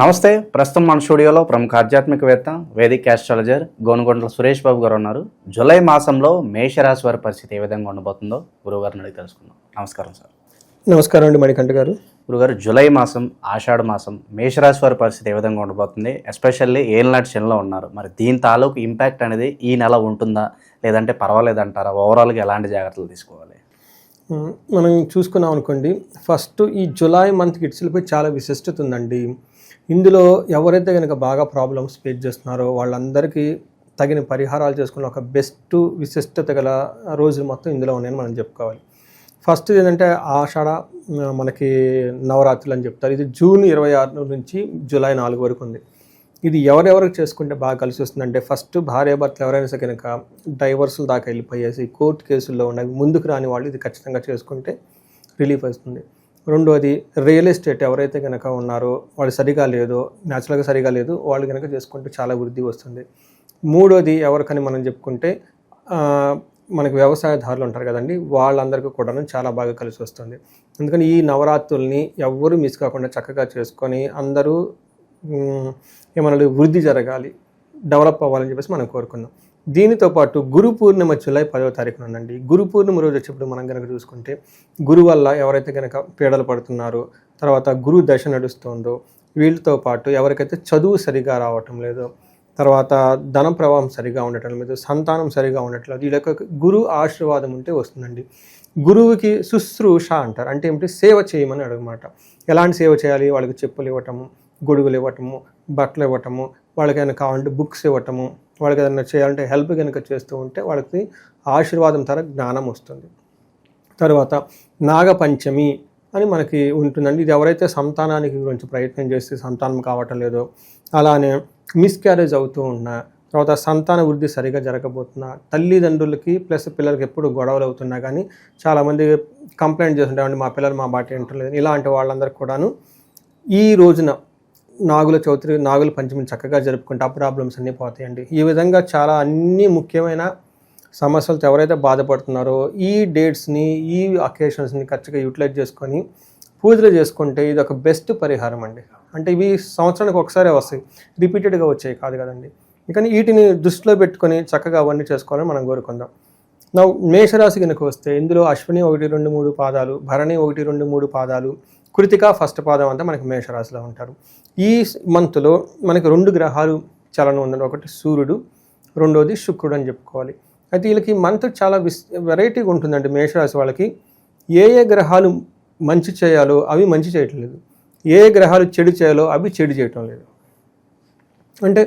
నమస్తే. ప్రస్తుతం మన స్టూడియోలో ప్రముఖ ఆధ్యాత్మికవేత్త, వేదిక్ ఆస్ట్రాలజర్ గోనుగొండల సురేష్ బాబు గారు ఉన్నారు. జూలై మాసంలో మేషరాశి వారి పరిస్థితి ఏ విధంగా ఉండబోతుందో గురువుగారిని అడిగి తెలుసుకుందాం. నమస్కారం సార్. నమస్కారం అండి మణికంఠ గారు. గురుగారు, జూలై మాసం, ఆషాఢ మాసం మేషరాశి వారి పరిస్థితి ఏ విధంగా ఉండబోతుంది? ఎస్పెషల్లీ ఏలినాటి శనిలో ఉన్నారు. మరి దీని తాలూకు ఇంపాక్ట్ అనేది ఈ నెల ఉంటుందా, లేదంటే పర్వాలేదంటారా? ఓవరాల్గా ఎలాంటి జాగ్రత్తలు తీసుకోవాలి? మనం చూసుకున్నాం అనుకోండి, ఫస్ట్ ఈ జూలై మంత్కి ఇట్స్లపై చాలా విశిష్టత ఉందండి. ఇందులో ఎవరైతే కనుక బాగా ప్రాబ్లమ్స్ ఫేస్ చేస్తున్నారో వాళ్ళందరికీ తగిన పరిహారాలు చేసుకున్న ఒక బెస్ట్ విశిష్టత గల రోజులు మొత్తం ఇందులో ఉన్నాయని మనం చెప్పుకోవాలి. ఫస్ట్ ఏంటంటే ఆషాఢ మనకి నవరాత్రులు అని చెప్తారు. ఇది జూన్ 26 నుంచి జూలై 4 వరకు ఉంది. ఇది ఎవరెవరికి చేసుకుంటే బాగా కలిసి వస్తుందంటే, ఫస్ట్ భార్యాభర్తలు ఎవరైనా సరే కనుక డైవర్సుల దాకా వెళ్ళిపోయేసి కోర్టు కేసుల్లో ఉన్నవి ముందుకు రాని వాళ్ళు ఇది ఖచ్చితంగా చేసుకుంటే రిలీఫ్ వస్తుంది. రెండోది, రియల్ ఎస్టేట్ ఎవరైతే కనుక ఉన్నారో వాళ్ళు సరిగా లేదో, న్యాచురల్గా సరిగా లేదు, వాళ్ళు కనుక చేసుకుంటే చాలా వృద్ధి వస్తుంది. మూడోది, ఎవరికని మనం చెప్పుకుంటే మనకి వ్యవసాయదారులు ఉంటారు కదండి, వాళ్ళందరికీ కూడా చాలా బాగా కలిసి వస్తుంది. అందుకని ఈ నవరాత్రుల్ని ఎవ్వరూ మిస్ కాకుండా చక్కగా చేసుకొని అందరూ ఏమన్నా వృద్ధి జరగాలి, డెవలప్ అవ్వాలని చెప్పేసి మనం కోరుకుందాం. దీనితో పాటు గురు పూర్ణిమ జూలై 10వ తారీఖున ఉందండి. గురు పూర్ణిమ రోజు వచ్చేప్పుడు మనం కనుక చూసుకుంటే, గురు వల్ల ఎవరైతే కనుక పీడలు పడుతున్నారో, తర్వాత గురు దశ నడుస్తుందో వీళ్ళతో పాటు ఎవరికైతే చదువు సరిగా రావటం లేదో, తర్వాత ధన ప్రవాహం సరిగా ఉండటం లేదు, సంతానం సరిగా ఉండట్లేదు, వీళ్ళకి గురు ఆశీర్వాదం ఉంటే వస్తుందండి. గురువుకి శుశ్రూష అంటారు. అంటే ఏమిటి? సేవ చేయమని అడగమాట. ఎలాంటి సేవ చేయాలి? వాళ్ళకి చెప్పులు ఇవ్వటము, గొడుగులు ఇవ్వటము, బట్టలు ఇవ్వటము, వాళ్ళకి ఏమైనా కావాలంటే బుక్స్ ఇవ్వటము, వాళ్ళకి ఏదైనా చేయాలంటే హెల్ప్ కనుక చేస్తూ ఉంటే వాళ్ళకి ఆశీర్వాదం తర జ్ఞానం వస్తుంది. తర్వాత నాగపంచమి అని మనకి ఉంటుందండి. ఇది ఎవరైతే సంతానానికి గురించి ప్రయత్నం చేస్తే సంతానం కావటం లేదో, అలానే మిస్క్యారేజ్ అవుతూ ఉన్నా, తర్వాత సంతాన వృద్ధి సరిగా జరగబోతున్నా, తల్లిదండ్రులకి ప్లస్ పిల్లలకి ఎప్పుడు గొడవలు అవుతున్నా కానీ చాలామంది కంప్లైంట్ చేస్తుంటామండి, మా పిల్లలు మా బాట వింటలేదు. ఇలాంటి వాళ్ళందరికీ కూడాను ఈ రోజున నాగుల చవితి, నాగుల పంచమిని చక్కగా జరుపుకుంటే ఆ ప్రాబ్లమ్స్ అన్నీ పోతాయండి. ఈ విధంగా చాలా అన్ని ముఖ్యమైన సమస్యలతో ఎవరైతే బాధపడుతున్నారో ఈ డేట్స్ని, ఈ అకేషన్స్ని ఖచ్చితంగా యూటిలైజ్ చేసుకొని పూజలు చేసుకుంటే ఇది ఒక బెస్ట్ పరిహారం అండి. అంటే ఇవి సంవత్సరానికి ఒకసారి వస్తాయి, రిపీటెడ్గా వచ్చాయి కాదు కదండి. కానీ వీటిని దృష్టిలో పెట్టుకొని చక్కగా అవన్నీ చేసుకోవాలని మనం కోరుకుందాం. నా మేషరాశి కనుక వస్తే, ఇందులో అశ్విని 1, 2, 3 పాదాలు, భరణి 1, 2, 3 పాదాలు, కృతిక ఫస్ట్ పాదం అంతా మనకి మేషరాశిలో ఉంటారు. ఈ మంత్లో మనకి 2 గ్రహాలు చలనం ఉందండి. ఒకటి సూర్యుడు, రెండోది శుక్రుడు అని చెప్పుకోవాలి. అయితే వీళ్ళకి మంత్ చాలా వెరైటీగా ఉంటుందండి. మేషరాశి వాళ్ళకి ఏ గ్రహాలు మంచి చేయాలో అవి మంచి చేయట్లేదు, ఏ గ్రహాలు చెడు చేయాలో అవి చెడు చేయటం లేదు. అంటే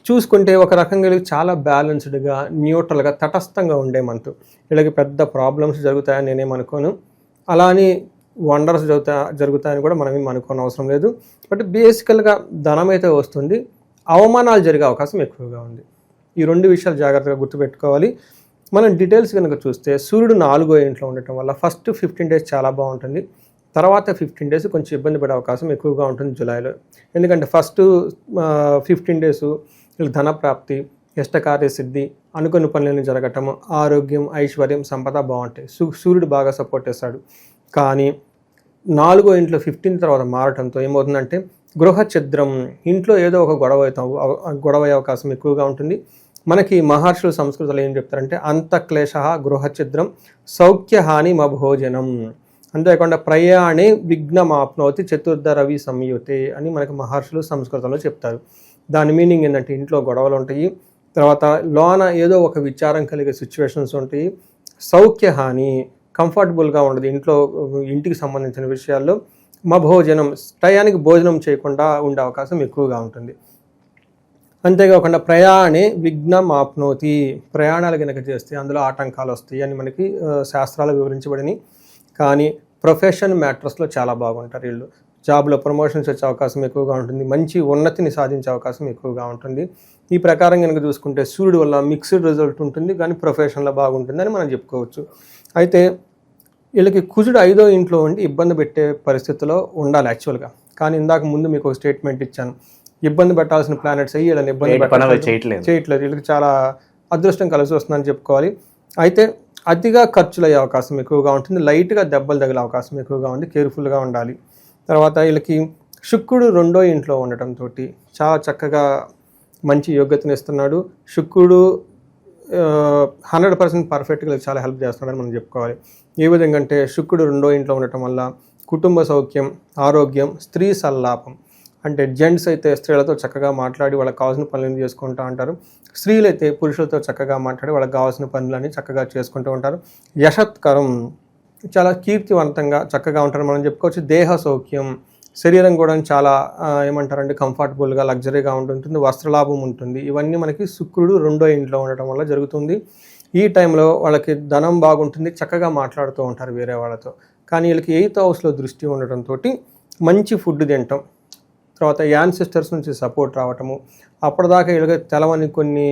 చూసుకుంటే ఒక రకంగా వీళ్ళకి చాలా బ్యాలెన్స్డ్గా, న్యూట్రల్గా, తటస్థంగా ఉండే మంత్. వీళ్ళకి పెద్ద ప్రాబ్లమ్స్ జరుగుతాయని నేనేమనుకోను, అలా అని వండర్స్ జరుగుతాయని కూడా మనం ఏం అనుకోని అవసరం లేదు. బట్ బేసికల్గా ధనం అయితే వస్తుంది, అవమానాలు జరిగే అవకాశం ఎక్కువగా ఉంది. ఈ 2 విషయాలు జాగ్రత్తగా గుర్తుపెట్టుకోవాలి. మనం డీటెయిల్స్ కనుక చూస్తే, సూర్యుడు 4వ ఇంట్లో ఉండటం వల్ల ఫస్ట్ 15 డేస్ చాలా బాగుంటుంది, తర్వాత 15 డేస్ కొంచెం ఇబ్బంది పడే అవకాశం ఎక్కువగా ఉంటుంది జూలైలో. ఎందుకంటే ఫస్ట్ 15 డేస్ వీళ్ళకి ధనప్రాప్తి, ఇష్టకార్య సిద్ధి, అనుకున్న పనులన్నీ జరగటము, ఆరోగ్యం, ఐశ్వర్యం, సంపద బాగుంటాయి. సూర్యుడు బాగా సపోర్ట్ చేస్తాడు. కానీ 4వ ఇంట్లో 15 తర్వాత మారటంతో ఏమవుతుందంటే, గృహ ఛిద్రం, ఇంట్లో ఏదో ఒక గొడవ అయ్యే అవకాశం ఎక్కువగా ఉంటుంది. మనకి మహర్షుల సంస్కృతిలో ఏం చెప్తారంటే, అంతఃక్లేశ గృహ ఛిద్రం సౌఖ్యహాని మభోజనం, అంతేకాకుండా ప్రయాణే విఘ్నమాప్నోతి చతుర్థ రవి సంయుతే అని మనకి మహర్షులు సంస్కృతంలో చెప్తారు. దాని మీనింగ్ ఏంటంటే, ఇంట్లో గొడవలు ఉంటాయి, తర్వాత లోన ఏదో ఒక విచారం కలిగే సిచ్యువేషన్స్ ఉంటాయి, సౌఖ్యహాని, కంఫర్టబుల్గా ఉండదు ఇంటికి సంబంధించిన విషయాల్లో, భోజనం, టయానికి భోజనం చేయకుండా ఉండే అవకాశం ఎక్కువగా ఉంటుంది. అంతేకాకుండా ప్రయాణే విఘ్నం ఆప్నోతి, ప్రయాణాలు కనుక చేస్తే అందులో ఆటంకాలు వస్తాయి అని మనకి శాస్త్రాలు వివరించబడినాయి. కానీ ప్రొఫెషన్ మ్యాటర్స్లో చాలా బాగుంటారు వీళ్ళు. జాబ్లో ప్రమోషన్స్ వచ్చే అవకాశం ఎక్కువగా ఉంటుంది, మంచి ఉన్నతిని సాధించే అవకాశం ఎక్కువగా ఉంటుంది. ఈ ప్రకారం కనుక చూసుకుంటే సూర్యుడు వల్ల మిక్స్డ్ రిజల్ట్ ఉంటుంది, కానీ ప్రొఫెషన్లో బాగుంటుంది అని మనం చెప్పుకోవచ్చు. అయితే వీళ్ళకి కుజుడు 5వ ఇంట్లో ఉండి ఇబ్బంది పెట్టే పరిస్థితిలో ఉండాలి యాక్చువల్గా. కానీ ఇందాక ముందు మీకు ఒక స్టేట్మెంట్ ఇచ్చాను, ఇబ్బంది పెట్టాల్సిన ప్లానెట్స్ అయ్యి వీళ్ళని ఇబ్బంది చేయట్లేదు. వీళ్ళకి చాలా అదృష్టం కలిసి వస్తుందని చెప్పుకోవాలి. అయితే అతిగా ఖర్చులు అయ్యే అవకాశం ఎక్కువగా ఉంటుంది, లైట్గా దెబ్బలు తగిలే అవకాశం ఎక్కువగా ఉంది, కేర్ఫుల్గా ఉండాలి. తర్వాత వీళ్ళకి శుక్రుడు 2వ ఇంట్లో ఉండటంతో చాలా చక్కగా మంచి యోగ్యతనిస్తున్నాడు. శుక్రుడు 100% పర్ఫెక్ట్గా చాలా హెల్ప్ చేస్తున్నాడని మనం చెప్పుకోవాలి. ఏ విధంగా అంటే శుక్రుడు 2వ ఇంట్లో ఉండటం వల్ల కుటుంబ సౌఖ్యం, ఆరోగ్యం, స్త్రీ సల్లాపం. అంటే జెంట్స్ అయితే స్త్రీలతో చక్కగా మాట్లాడి వాళ్ళకి కావాల్సిన పనులను చేసుకుంటూ ఉంటారు. స్త్రీలు అయితే పురుషులతో చక్కగా మాట్లాడి వాళ్ళకి కావాల్సిన పనులని చక్కగా చేసుకుంటూ ఉంటారు. యశత్కరం, చాలా కీర్తివంతంగా చక్కగా ఉంటారు మనం చెప్పుకోవచ్చు. దేహ సౌఖ్యం, శరీరం కూడా చాలా ఏమంటారంటే కంఫర్టబుల్గా లగ్జరీగా ఉంటుంది. వస్త్రలాభం ఉంటుంది. ఇవన్నీ మనకి శుక్రుడు 2వ ఇంట్లో ఉండటం వల్ల జరుగుతుంది. ఈ టైంలో వాళ్ళకి ధనం బాగుంటుంది, చక్కగా మాట్లాడుతూ ఉంటారు వేరే వాళ్ళతో. కానీ వీళ్ళకి 8th హౌస్లో దృష్టి ఉండటంతో మంచి ఫుడ్ తినటం, తర్వాత యాన్సిస్టర్స్ నుంచి సపోర్ట్ రావటము, అప్పటిదాకా వీళ్ళకి తెలవని కొన్ని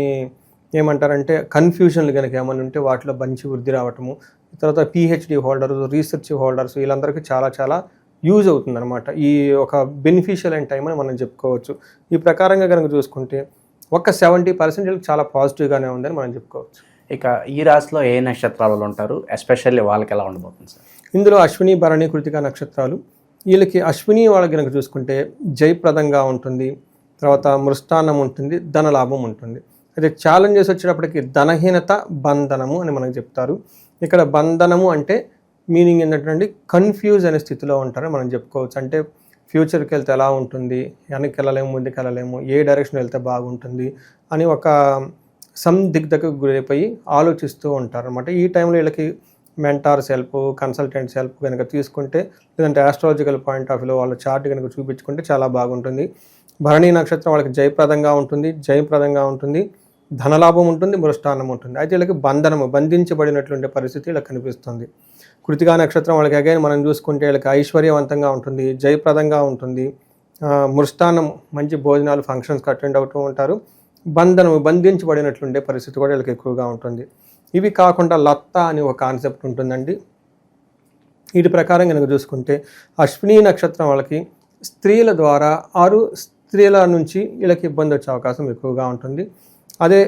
ఏమంటారంటే కన్ఫ్యూజన్లు కనుక ఏమైనా ఉంటే వాటిలో మంచి వృద్ధి రావటము, తర్వాత పిహెచ్డి హోల్డర్స్, రీసెర్చ్ హోల్డర్స్ వీళ్ళందరికీ చాలా చాలా యూజ్ అవుతుందన్నమాట. ఈ ఒక బెనిఫిషియల్ అయిన టైం అని మనం చెప్పుకోవచ్చు. ఈ ప్రకారంగా కనుక చూసుకుంటే ఒక 70% చాలా పాజిటివ్గానే ఉందని మనం చెప్పుకోవచ్చు. ఇక ఈ రాశిలో ఏ నక్షత్రాలు ఉంటారు, ఎస్పెషల్లీ వాళ్ళకి ఎలా ఉండబోతుంది సార్? ఇందులో అశ్విని, భరణి, కృతిక నక్షత్రాలు. వీళ్ళకి అశ్విని వాళ్ళకి కనుక చూసుకుంటే జయప్రదంగా ఉంటుంది, తర్వాత మృష్టాన్నం ఉంటుంది, ధనలాభం ఉంటుంది. అయితే ఛాలెంజెస్ వచ్చేటప్పటికి ధనహీనత, బంధనము అని మనకు చెప్తారు. ఇక్కడ బంధనము అంటే మీనింగ్ ఏంటంటే కన్ఫ్యూజ్ అనే స్థితిలో ఉంటారని మనం చెప్పుకోవచ్చు. అంటే ఫ్యూచర్కి వెళ్తే ఎలా ఉంటుంది, వెనక్కి వెళ్ళలేము, ముందుకు వెళ్ళలేము, ఏ డైరెక్షన్ వెళ్తే బాగుంటుంది అని ఒక సందిగ్ధకు గురైపోయి ఆలోచిస్తూ ఉంటారు అనమాట. ఈ టైంలో వీళ్ళకి మెంటార్స్ హెల్ప్, కన్సల్టెంట్స్ హెల్ప్ కనుక తీసుకుంటే, లేదంటే ఆస్ట్రాలజికల్ పాయింట్ ఆఫ్ వ్యూలో వాళ్ళ చార్ట్ కనుక చూపించుకుంటే చాలా బాగుంటుంది. భరణి నక్షత్రం వాళ్ళకి జయప్రదంగా ఉంటుంది, ధనలాభం ఉంటుంది, మృష్టాన్నం ఉంటుంది. అయితే వీళ్ళకి బంధించబడినట్లుండే పరిస్థితి వీళ్ళకి కనిపిస్తుంది. కృతికా నక్షత్రం వాళ్ళకి అగైన్ మనం చూసుకుంటే వీళ్ళకి ఐశ్వర్యవంతంగా ఉంటుంది, జయప్రదంగా ఉంటుంది, మృష్టాన్నం మంచి భోజనాలు, ఫంక్షన్స్కి అటెండ్ అవుతూ ఉంటారు. బంధించబడినట్లుండే పరిస్థితి కూడా వీళ్ళకి ఎక్కువగా ఉంటుంది. ఇవి కాకుండా లత్త అని ఒక కాన్సెప్ట్ ఉంటుందండి. వీటి ప్రకారం కనుక చూసుకుంటే అశ్విని నక్షత్రం వాళ్ళకి స్త్రీల ద్వారా స్త్రీల నుంచి వీళ్ళకి ఇబ్బంది వచ్చే అవకాశం ఎక్కువగా ఉంటుంది. అదే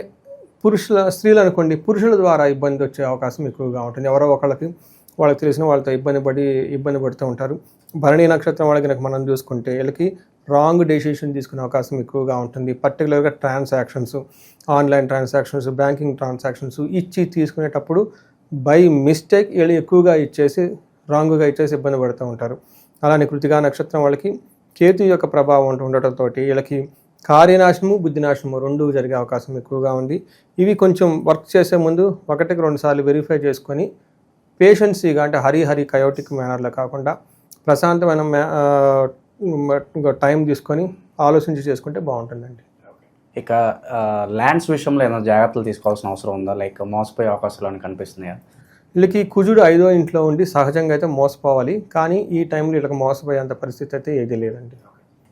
స్త్రీలు అనుకోండి, పురుషుల ద్వారా ఇబ్బంది వచ్చే అవకాశం ఎక్కువగా ఉంటుంది. ఎవరో ఒకళ్ళకి వాళ్ళకి తెలిసిన వాళ్ళతో ఇబ్బంది పడుతూ ఉంటారు. భరణి నక్షత్రం వాళ్ళకి కనుక మనం చూసుకుంటే వీళ్ళకి రాంగ్ డెసిషన్ తీసుకునే అవకాశం ఎక్కువగా ఉంటుంది. పర్టికులర్గా transactions, online transactions, banking transactions తీసుకునేటప్పుడు బై మిస్టేక్ వీళ్ళు ఎక్కువగా రాంగ్గా ఇచ్చేసి ఇబ్బంది పడుతూ ఉంటారు. అలానే కృతికా నక్షత్రం వాళ్ళకి కేతు యొక్క ప్రభావం ఉండటంతో వీళ్ళకి కార్యనాశనము, బుద్ధినాశనము 2 జరిగే అవకాశం ఎక్కువగా ఉంది. ఇవి కొంచెం వర్క్ చేసే ముందు 1కి 2 సార్లు వెరిఫై చేసుకొని పేషెన్సీగా, అంటే హరి కయోటిక్ మేనర్లో కాకుండా ప్రశాంతమైన టైం తీసుకొని ఆలోచించి చేసుకుంటే బాగుంటుందండి. ఇక ల్యాండ్స్ విషయంలో ఏమైనా జాగ్రత్తలు తీసుకోవాల్సిన అవసరం ఉందా? లైక్ మోసపోయే అవకాశాలు కనిపిస్తున్నాయా? వీళ్ళకి కుజుడు 5వ ఇంట్లో ఉండి సహజంగా అయితే మోసపోవాలి, కానీ ఈ టైంలో వీళ్ళకి మోసపోయేంత పరిస్థితి అయితే ఏది లేదండి.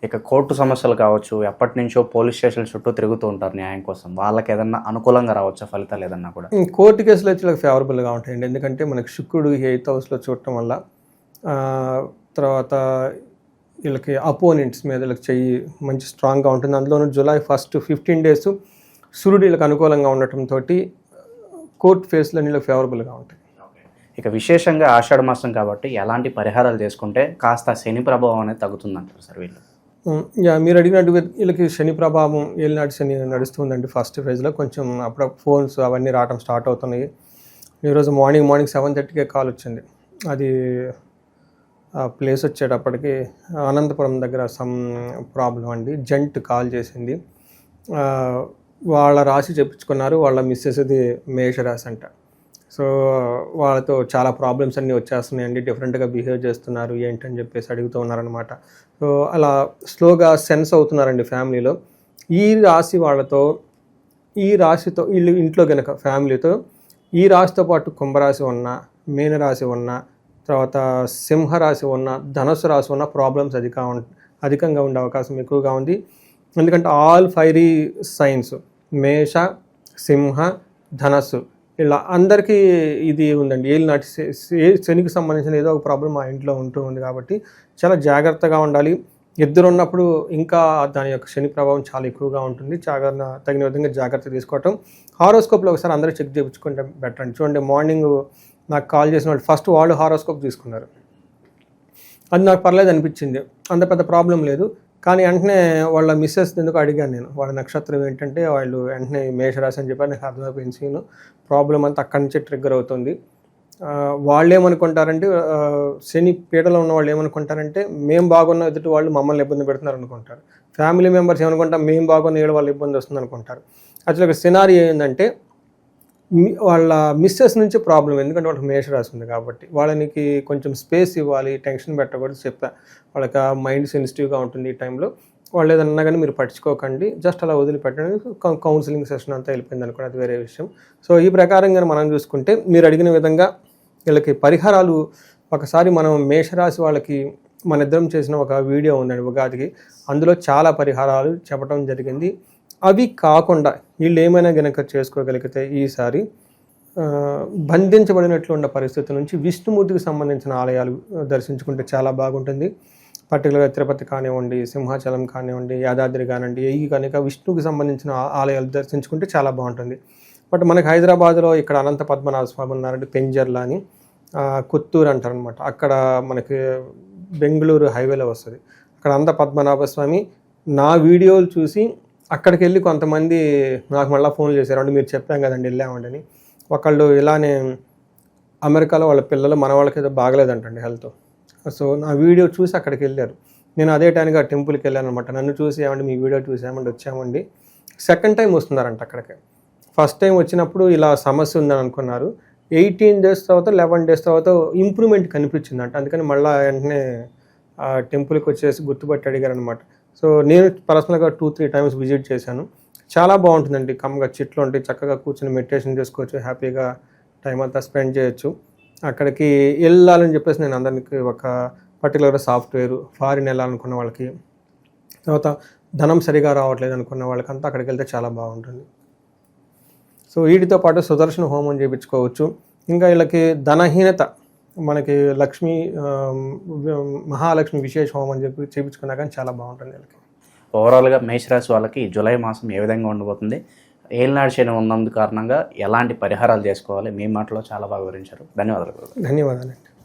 ఇక కోర్టు సమస్యలు కావచ్చు, ఎప్పటి నుంచో పోలీస్ స్టేషన్ చుట్టూ తిరుగుతూ ఉంటారు న్యాయం కోసం, వాళ్ళకి ఏదన్నా అనుకూలంగా రావచ్చా ఫలితాలు ఏదన్నా కూడా? కోర్టు కేసులు అయితే వీళ్ళకి ఫేవరబుల్గా ఉంటాయండి. ఎందుకంటే మనకి శుక్రుడు 8th హౌస్లో చూడటం వల్ల, తర్వాత వీళ్ళకి అపోనెంట్స్ మీద వీళ్ళకి చెయ్యి మంచి స్ట్రాంగ్గా ఉంటుంది. అందులోనూ జూలై 1st 15 days సూర్యుడు వీళ్ళకి అనుకూలంగా ఉండటంతో కోర్టు ఫేస్లో వీళ్ళకి ఫేవరబుల్గా ఉంటాయి. ఇక విశేషంగా ఆషాఢ మాసం కాబట్టి ఎలాంటి పరిహారాలు చేసుకుంటే కాస్త శని ప్రభావం అనేది తగ్గుతుందంటారు సార్ వీళ్ళు? మీరు అడిగినట్టు వీళ్ళకి శని ప్రభావం ఏలినాటి శని నడుస్తుందండి. ఫస్ట్ ఫేజ్లో కొంచెం అప్పుడు ఫోన్స్ అవన్నీ రావడం స్టార్ట్ అవుతున్నాయి. ఈరోజు మార్నింగ్ 7:30కే కాల్ వచ్చింది. అది ఆ ప్లేస్ వచ్చేటప్పటికి అనంతపురం దగ్గర సమ్ ప్రాబ్లం అండి. జెంట్ కాల్ చేసింది, వాళ్ళ రాశి చెప్పించుకున్నారు. వాళ్ళ మిస్సెస్ది మేషరాశి అంట. సో వాళ్ళతో చాలా ప్రాబ్లమ్స్ అన్నీ వచ్చేస్తున్నాయండి, డిఫరెంట్గా బిహేవ్ చేస్తున్నారు ఏంటని చెప్పేసి అడుగుతూ ఉన్నారనమాట. సో అలా స్లోగా సెన్స్ అవుతున్నారండి ఫ్యామిలీలో. ఈ రాశితో వీళ్ళు ఇంట్లో కనుక ఫ్యామిలీతో ఈ రాశితో పాటు కుంభరాశి ఉన్న, మీనరాశి ఉన్న, తర్వాత సింహరాశి ఉన్న, ధనుసు రాశి ఉన్న ప్రాబ్లమ్స్ అధికంగా ఉండే అవకాశం ఎక్కువగా ఉంది. ఎందుకంటే ఆల్ ఫైరీ సైన్స్, మేష, సింహ, ధనస్సు, ఇలా అందరికీ ఇది ఉందండి. ఏలినాటి శనికి సంబంధించిన ఏదో ఒక ప్రాబ్లం ఆ ఇంట్లో ఉంటూ ఉంది. కాబట్టి చాలా జాగ్రత్తగా ఉండాలి. ఇద్దరు ఉన్నప్పుడు ఇంకా దాని యొక్క శని ప్రభావం చాలా ఎక్కువగా ఉంటుంది. తగిన విధంగా జాగ్రత్త తీసుకోవటం. హారోస్కోప్లో ఒకసారి అందరూ చెక్ చేయించుకుంటే బెటర్ అండి. చూడండి, మార్నింగ్ నాకు కాల్ చేసిన వాళ్ళు ఫస్ట్ వాళ్ళు హారోస్కోప్ తీసుకున్నారు. అది నాకు పర్లేదు అనిపించింది, అంత పెద్ద ప్రాబ్లం లేదు. కానీ వెంటనే వాళ్ళ మిస్సెస్ ఎందుకు అడిగాను నేను, వాళ్ళ నక్షత్రం ఏంటంటే వాళ్ళు వెంటనే మేషరాశి అని చెప్పారు. నాకు అర్థమైపోయింది సీను, ప్రాబ్లం అంతా అక్కడి నుంచే ట్రిగ్గర్ అవుతుంది. వాళ్ళు ఏమనుకుంటారంటే శని పీడలో ఉన్న వాళ్ళు ఏమనుకుంటారంటే మేము బాగున్న ఎదుటి వాళ్ళు మమ్మల్ని ఇబ్బంది పెడుతున్నారు అనుకుంటారు. ఫ్యామిలీ మెంబర్స్ ఏమనుకుంటారు మేము బాగున్న ఏడు వాళ్ళు ఇబ్బంది వస్తుంది అనుకుంటారు. యాక్చువల్గా ఒక సినారీ ఏంటంటే వాళ్ళ మిస్సెస్ నుంచి ప్రాబ్లం, ఎందుకంటే వాళ్ళకి మేషరాశి ఉంది కాబట్టి వాళ్ళకి కొంచెం స్పేస్ ఇవ్వాలి, టెన్షన్ పెట్టకూడదు చెప్పా. వాళ్ళకి ఆ మైండ్ సెన్సిటివ్గా ఉంటుంది ఈ టైంలో. వాళ్ళు ఏదన్నా కానీ మీరు పట్టించుకోకండి, జస్ట్ అలా వదిలిపెట్టండి. కౌన్సిలింగ్ సెషన్ అంతా వెళ్ళిపోయింది అనుకోండి, అది వేరే విషయం. సో ఈ ప్రకారంగా మనం చూసుకుంటే మీరు అడిగిన విధంగా వీళ్ళకి పరిహారాలు, ఒకసారి మనం మేషరాశి వాళ్ళకి మన ఇద్దరం చేసిన ఒక వీడియో ఉందండి ఉగాదికి, అందులో చాలా పరిహారాలు చెప్పడం జరిగింది. అవి కాకుండా వీళ్ళు ఏమైనా గనక చేసుకోగలిగితే ఈసారి బంధించబడినట్లు ఉన్న పరిస్థితి నుంచి విష్ణుమూర్తికి సంబంధించిన ఆలయాలు దర్శించుకుంటే చాలా బాగుంటుంది. పర్టికులర్గా తిరుపతి కానివ్వండి, సింహాచలం కానివ్వండి, యాదాద్రి కానివ్వండి, ఈ కనుక విష్ణువుకి సంబంధించిన ఆలయాలు దర్శించుకుంటే చాలా బాగుంటుంది. బట్ మనకి హైదరాబాద్లో ఇక్కడ అనంత పద్మనాభ స్వామి ఉన్నారంటే పెంజర్ల అని, కొత్తూరు అంటారనమాట, అక్కడ మనకి బెంగళూరు హైవేలో వస్తుంది. అక్కడ అనంత పద్మనాభ స్వామి నా వీడియోలు చూసి అక్కడికి వెళ్ళి కొంతమంది నాకు మళ్ళీ ఫోన్ చేశారు, అంటే మీరు చెప్పాం కదండి వెళ్ళామండి అని. ఒకళ్ళు ఇలానే అమెరికాలో వాళ్ళ పిల్లలు మన వాళ్ళకి ఏదో బాగలేదంటండి హెల్త్, సో నా వీడియో చూసి అక్కడికి వెళ్ళారు. నేను అదే టైంకి ఆ టెంపుల్కి వెళ్ళాను అనమాట. నన్ను చూసి ఏమంటే మీ వీడియో చూసి ఏమంటే వచ్చామండి. సెకండ్ టైం వస్తున్నారంట అక్కడికి. ఫస్ట్ టైం వచ్చినప్పుడు ఇలా సమస్య ఉందని అనుకున్నారు. 18 days తర్వాత 11 days తర్వాత ఇంప్రూవ్మెంట్ కనిపించిందంట. అందుకని మళ్ళీ వెంటనే ఆ టెంపుల్కి వచ్చేసి గుర్తుపట్టి అడిగారు అనమాట. సో నేను పర్సనల్గా 2-3 times విజిట్ చేశాను. చాలా బాగుంటుందండి, కమ్మగా చెట్లు ఉంటాయి, చక్కగా కూర్చొని మెడిటేషన్ చేసుకోవచ్చు, హ్యాపీగా టైం అంతా స్పెండ్ చేయొచ్చు. అక్కడికి వెళ్ళాలని చెప్పేసి నేను అందరికి ఒక పర్టికులర్గా సాఫ్ట్వేర్, ఫారిన్ వెళ్ళాలనుకున్న వాళ్ళకి, తర్వాత ధనం సరిగా రావట్లేదు అనుకున్న వాళ్ళకంతా అక్కడికి వెళ్తే చాలా బాగుంటుంది. సో వీటితో పాటు సుదర్శన హోమం చేయించుకోవచ్చు. ఇంకా వీళ్ళకి ధనహీనత, మనకి లక్ష్మీ మహాలక్ష్మి విశేష హోమం చేయించుకున్నా కానీ చాలా బాగుంటుంది వీళ్ళకి. ఓవరాల్గా మేషరాశి వాళ్ళకి జూలై మాసం ఏ విధంగా ఉండబోతుంది, ఏలినాడు శని ఉన్నందు కారణంగా ఎలాంటి పరిహారాలు చేసుకోవాలి, మీ మాటలో చాలా బాగా వివరించారు. ధన్యవాదాలు. ధన్యవాదాలండి.